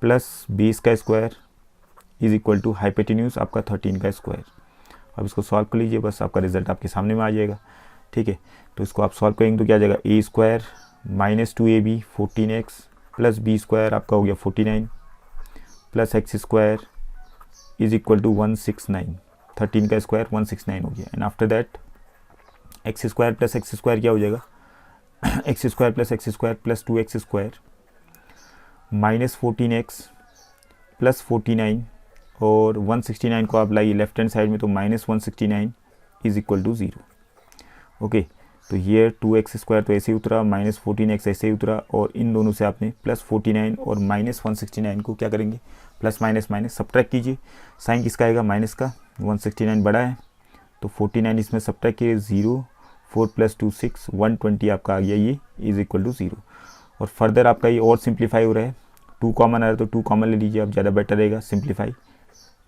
[SPEAKER 1] प्लस 20 का square is equal to hypotenuse आपका 13 का स्क्वायर। अब इसको सॉल्व कर लीजिए, बस आपका रिजल्ट आपके सामने में आ जाएगा, ठीक है। तो इसको आप सॉल्व करेंगे तो क्या आ जाएगा, a square minus 2ab 14x plus b square आपका हो गया 49 plus x square is equal to 169, 13 का स्क्वायर 169 हो गया। And after that x square plus x square क्या हो जाएगा, x square plus 2x square minus 14x plus 49, और 169 को आप लाइए लेफ्ट हैंड साइड में तो minus 169 is equal to 0। Okay, तो ये 2x स्क्वायर तो ऐसे ही उतरा, माइनस 14x ऐसे ही उतरा, और इन दोनों से आपने प्लस 49 और माइनस 169 को क्या करेंगे, प्लस माइनस माइनस सब्ट्रैक्ट कीजिए। साइन किसका आएगा, माइनस का, 169 बड़ा है तो 49 इसमें सब्ट्रैक्ट कीजिए, 0, 4 + 2 6, 120 आपका आ गया, ये इज इक्वल टू 0। और फर्दर आपका ये और सिंप्लीफाई हो रहा है, 2 कॉमन आ रहा है तो 2 कॉमन ले लीजिए आप, ज़्यादा बेटर रहेगा। Simplify,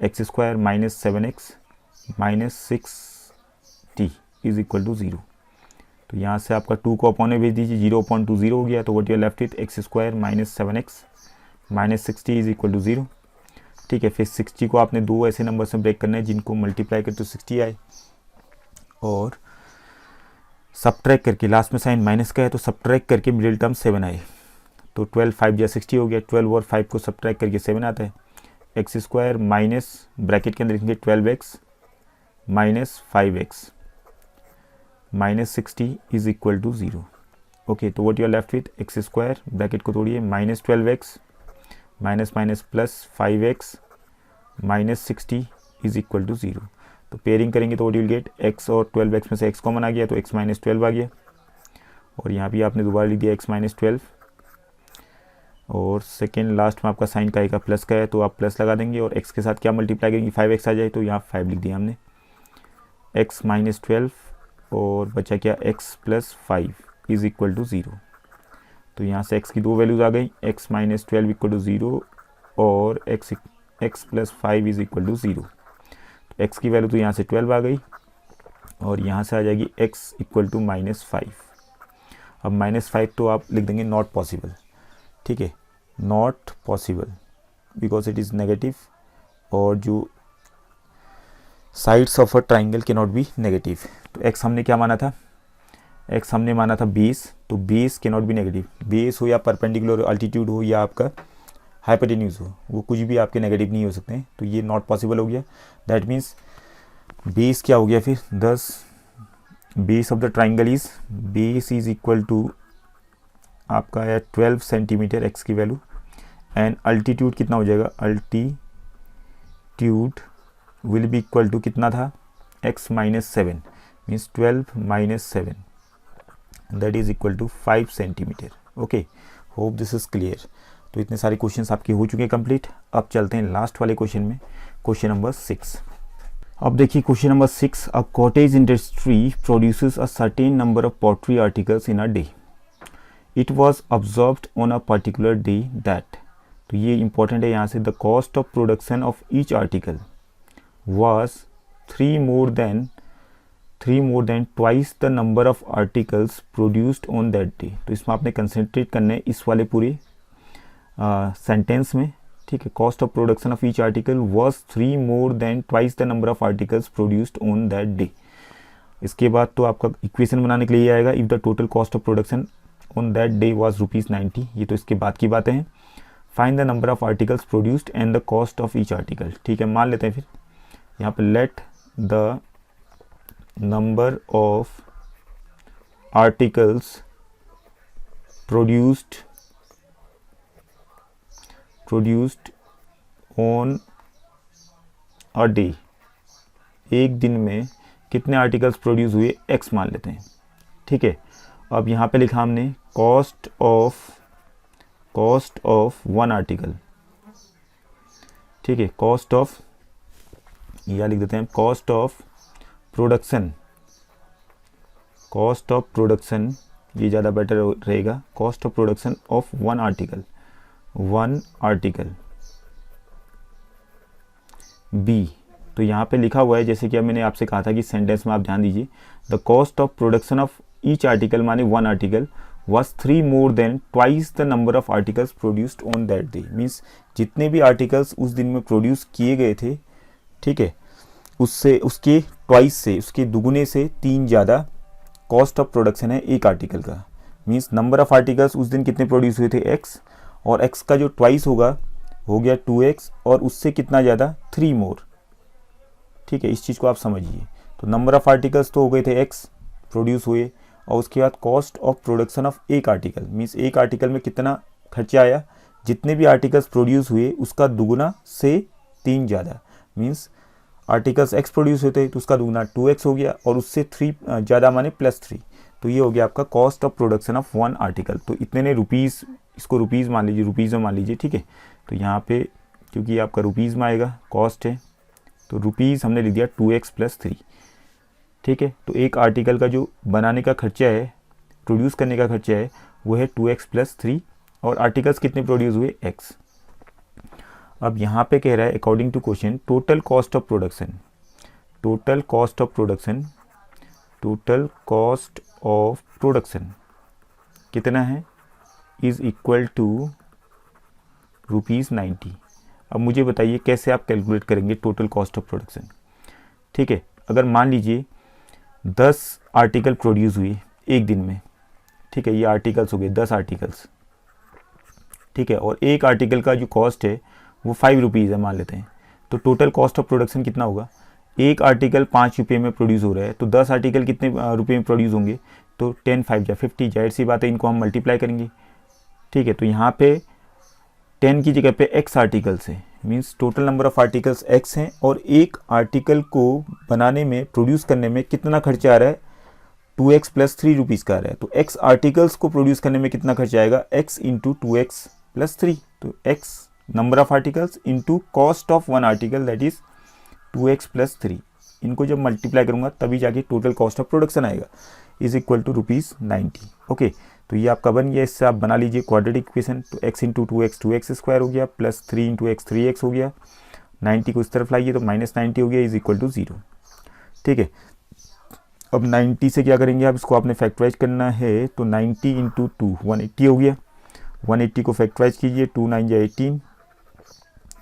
[SPEAKER 1] x square minus 7x minus 6t is equal to 0। तो यहाँ से आपका 2 को अपॉन में भेज दीजिए, 0/2 0 हो गया, तो what you are left with x square minus 7x minus 6t is equal to 0। ठीक है, फिर 60 को आपने दो ऐसे नंबर से ब्रेक करना है जिनको मल्टीप्लाई कर तो 60 आए, और सब्ट्रैक्ट करके, लास्ट में साइन माइनस का है तो सब्ट्रैक्ट करके मिडिल टर्म 7 आए, तो 12 5 या 60 हो गया, 12 और 5 को सब्ट्रैक्ट करके 7 आता है। एक्स स्क्वायर माइनस ब्रैकेट के अंदर लिखेंगे 12x minus 5x minus 60 is equal to 0। Okay, तो what you are left with x square, bracket को तोड़िए, minus 12x minus minus plus 5x minus 60 is equal to 0। तो पेयरिंग करेंगे तो what you will get, x और 12x में से x common आ गया तो x माइनस 12 आ गया, और यहाँ भी आपने दोबारा लिख दिया x माइनस 12, और सेकेंड लास्ट में आपका साइन का आएगा प्लस का है तो आप प्लस लगा देंगे, और x के साथ क्या मल्टीप्लाई करेंगे, 5x आ जाए तो यहाँ 5 लिख दिया हमने, x माइनस 12 और बचा क्या, x plus 5 is equal to 0। तो यहाँ से x की दो वैल्यूज़ आ गई, x माइनस 12 इक्वल टू 0 और x plus 5 is equal to 0। तो x की वैल्यू तो यहाँ से 12 आ गई, और यहाँ से आ जाएगी x इक्वल टू माइनस 5। अब माइनस 5 तो आप लिख देंगे नॉट पॉसिबल, ठीक है, not possible because it is negative, और जो साइड्स ऑफ अ ट्राइंगल के नॉट बी नेगेटिव। तो x हमने क्या माना था, x हमने माना था 20, तो 20 के नॉट बी नेगेटिव, बेस हो या परपेंडिकुलर अल्टीट्यूड हो या आपका हाइपोटेन्यूज हो, वो कुछ भी आपके नेगेटिव नहीं हो सकते हैं, तो ये नॉट पॉसिबल हो गया। दैट मीन्स बेस क्या हो गया फिर 10, base of the triangle is, base is equal to आपका है 12 सेंटीमीटर x की वैल्यू, एंड अल्टीट्यूड कितना हो जाएगा, altitude will be equal to कितना था, x minus 7 means 12 minus 7 that is equal to 5 centimetre. Okay, hope this is clear. तो इतने सारे क्वेश्चंस आपके हो चुके हैं कंप्लीट। अब चलते हैं लास्ट वाले क्वेश्चन में, क्वेश्चन नंबर 6। अब देखिए question number 6, a cottage industry produces a certain number of pottery articles in a day, it was observed on a particular day that, तो ये इंपॉर्टेंट है यहाँ से, the cost of production of each article was 3 more than twice the number of articles produced on that day। तो इसमें आपने concentrate करना है इस वाले पूरे सेंटेंस में, ठीक है। Cost of production of each article was 3 more than twice the number of articles produced on that day। इसके बाद तो आपका इक्वेशन बनाने के लिए आएगा, if the total cost of production on that day was ₹90, ये तो इसके बाद की बातें हैं। Find the number of articles produced and the cost of each article, ठीक है। मान लेते हैं फिर यहाँ पे let the number of articles produced on a day, एक दिन में कितने आर्टिकल्स प्रोड्यूस हुए, x मान लेते हैं, ठीक है। अब यहाँ पे लिखा हमने कॉस्ट ऑफ वन आर्टिकल, ठीक है। कॉस्ट ऑफ, या लिख देते हैं कॉस्ट ऑफ प्रोडक्शन, ये ज़्यादा बेटर रहेगा, cost of production of one article be. तो यहाँ पे लिखा हुआ है, जैसे कि अब मैंने आपसे कहा था कि सेंटेंस में आप ध्यान दीजिए, the cost of production of each article माने one article was 3 more than twice the number of articles produced on that day। Means जितने भी आर्टिकल्स उस दिन में प्रोड्यूस किए गए थे, ठीक है, उसके ट्वाइस से, उसके दुगुने से 3 ज़्यादा कॉस्ट ऑफ प्रोडक्शन है एक आर्टिकल का। मीन्स नंबर ऑफ आर्टिकल्स उस दिन कितने प्रोड्यूस हुए थे, x, और x का जो ट्वाइस होगा हो गया 2x और उससे कितना ज़्यादा 3 मोर। ठीक है, इस चीज़ को आप समझिए। तो नंबर ऑफ आर्टिकल्स तो हो गए थे x प्रोड्यूस हुए, और उसके बाद कॉस्ट ऑफ प्रोडक्शन ऑफ एक आर्टिकल, मीन्स एक आर्टिकल में कितना खर्चा आया, जितने भी आर्टिकल्स प्रोड्यूस हुए उसका दुगुना से 3 ज़्यादा, मीन्स आर्टिकल्स x प्रोड्यूस होते तो उसका दुगुना 2x हो गया, और उससे 3 ज़्यादा माने +3। तो ये हो गया आपका cost of production of 1 article. तो इतने ने रुपीज़, इसको रुपीज़ मान लीजिए, रुपीज़ में मान लीजिए। ठीक है, तो यहाँ पे क्योंकि आपका रुपीज़ में आएगा, कॉस्ट है, तो रुपीज़ हमने लिख दिया 2x + 3। ठीक है, तो एक आर्टिकल का जो बनाने का खर्चा है, प्रोड्यूस करने का खर्चा है, वो है 2x + 3, और आर्टिकल्स कितने प्रोड्यूस हुए, x। अब यहाँ पे कह रहा है according to question total cost of production, total cost of production, total cost of production कितना है, इज़ इक्वल टू ₹90। अब मुझे बताइए कैसे आप कैलकुलेट करेंगे टोटल कॉस्ट ऑफ प्रोडक्शन। ठीक है, अगर मान लीजिए 10 आर्टिकल प्रोड्यूस हुए एक दिन में, ठीक है, ये आर्टिकल्स हो गए 10 आर्टिकल्स। ठीक है, और एक आर्टिकल का जो कॉस्ट है वो 5 रुपीज़ है मान लेते हैं, तो टोटल कॉस्ट ऑफ प्रोडक्शन कितना होगा, एक आर्टिकल 5 रुपये में प्रोड्यूस हो रहा है, तो 10 आर्टिकल कितने रुपये में प्रोड्यूस होंगे, तो 10 5 जा 50, जाहिर सी बात है इनको हम मल्टीप्लाई करेंगे। ठीक है, तो यहाँ पे 10 की जगह पे x आर्टिकल्स है, means total number of articles x हैं, और एक आर्टिकल को बनाने में, प्रोड्यूस करने में कितना खर्चा आ रहा है, 2x + 3 रुपीज़ का आ रहा है। तो x आर्टिकल्स को प्रोड्यूस करने में कितना खर्चा आएगा, x × 2x + 3, तो x number of articles into cost of 1 article that is 2x + 3, इनको जब मल्टीप्लाई करूंगा तभी जाके टोटल कॉस्ट ऑफ प्रोडक्शन आएगा, इज इक्वल टू ₹90। ओके, तो ये आपका बन गया। इससे आप बना लीजिए क्वाड्रेटिक इक्वेशन, तो x × 2x 2x² हो गया, प्लस 3 × x 3x हो गया, 90 को इस तरफ लाइए तो -90 हो गया, इज इक्वल टू 0। ठीक है, अब 90 से क्या करेंगे आप, इसको आपने फैक्टराइज करना है, तो 90 × 2 180 हो गया, 180 को फैक्टराइज कीजिए, 2 9 जा 18,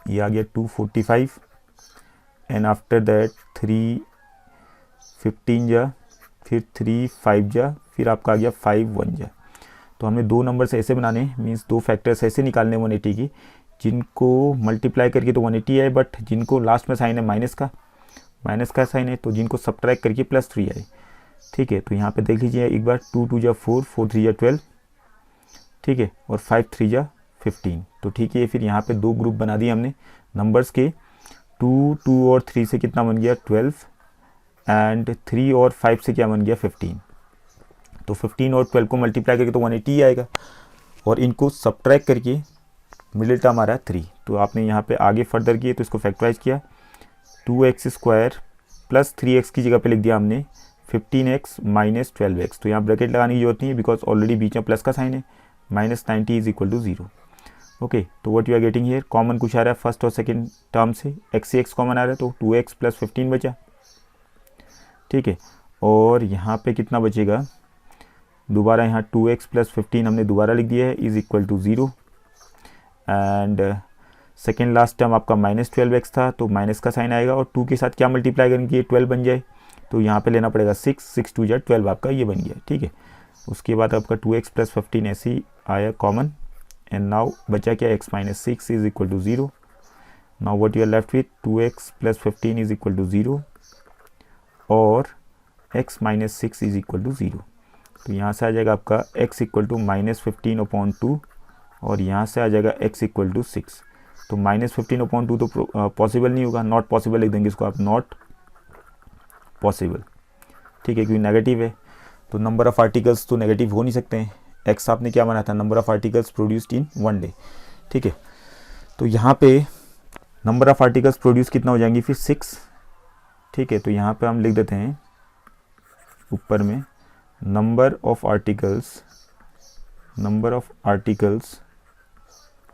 [SPEAKER 1] ये आ गया 245, एंड आफ्टर दैट 3 15 जा, फिर 3 5 जा, फिर आपका आ गया 5 1 जा। तो हमें दो नंबर्स ऐसे बनाने, मीन्स दो फैक्टर्स ऐसे निकालने 180 की, जिनको मल्टीप्लाई करके तो 180 आए, बट जिनको लास्ट में साइन है माइनस का साइन है, तो जिनको सब्ट्रैक्ट करके +3 आए। ठीक है, तो यहाँ पे देख लीजिए एक बार, 2 2 जा 4, 4 3 जा 12, ठीक है, और 5 3 जा 15। तो ठीक है, फिर यहाँ पे दो ग्रुप बना दिए हमने नंबर्स के, 2 2 और 3 से कितना बन गया 12, एंड 3 और 5 से क्या बन गया 15। तो 15 और 12 को मल्टीप्लाई करके तो 180 आएगा, और इनको सब्ट्रैक्ट करके मिडिल टर्म आ रहा है 3। तो आपने यहाँ पे आगे फर्दर किए तो इसको फैक्टराइज किया, 2x² + 3x की जगह पे लिख दिया हमने 15x - 12x। तो यहाँ ब्रैकेट लगाने की जरूरत नहीं है, बिकॉज ऑलरेडी बीच में प्लस का साइन है, -90 इज इक्वल टू 0। ओके, तो what you are getting here, common कुछ आ रहा है फर्स्ट और सेकंड टर्म से, x से x कॉमन आ रहा है, तो 2x + 15 बचा। ठीक है, और यहाँ पे कितना बचेगा, दोबारा यहाँ 2x + 15 हमने दोबारा लिख दिया है, is equal to 0, and second last term आपका -12x था, तो माइनस का साइन आएगा, और 2 के साथ क्या मल्टीप्लाई करेंगे, 12 बन जाए, तो यहाँ पे लेना पड़ेगा 6 6 2 जा 12, आपका ये बन गया। ठीक है, उसके बाद आपका 2x + 15 ऐसे ही आया कॉमन, एंड नाउ बचा क्या, x - 6 is equal to 0। Now what you are left with, 2x + 15 is equal to 0, और x - 6 इज इक्वल टू 0। तो यहाँ से आ जाएगा आपका x इक्वल टू -15/2, और यहाँ से आ जाएगा x इक्वल टू 6। तो -15/2 तो पॉसिबल नहीं होगा, नॉट पॉसिबल लिख देंगे इसको आप, नॉट पॉसिबल। ठीक है, क्योंकि नेगेटिव है, तो नंबर ऑफ आर्टिकल्स तो नेगेटिव हो नहीं सकते हैं। x आपने क्या बनाया था, number of articles produced in 1 day. ठीक है, तो यहाँ पे नंबर ऑफ आर्टिकल्स प्रोड्यूस कितना हो जाएंगी फिर 6। ठीक है, तो यहाँ पे हम लिख देते हैं ऊपर में, number of articles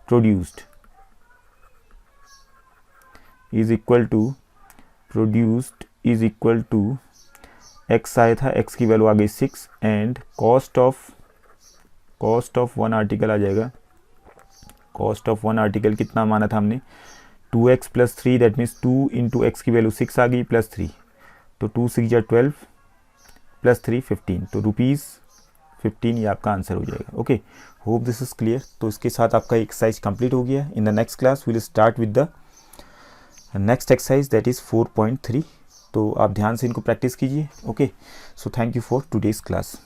[SPEAKER 1] produced is equal to x आया था, x की वैल्यू आ गई 6, एंड कॉस्ट ऑफ 1 आर्टिकल आ जाएगा, कॉस्ट ऑफ 1 आर्टिकल कितना माना था हमने, 2x + 3, दैट मीन्स 2 × x की वैल्यू 6 आ गई, +3, तो 2 6 जा 12, +3 15, तो 15 ये आपका आंसर हो जाएगा। Okay, hope this is clear. तो इसके साथ आपका एक्सरसाइज कंप्लीट हो गया। In the next class will start with the next exercise that is 4.3। तो आप ध्यान से इनको प्रैक्टिस कीजिए। Okay, so thank you for today's class.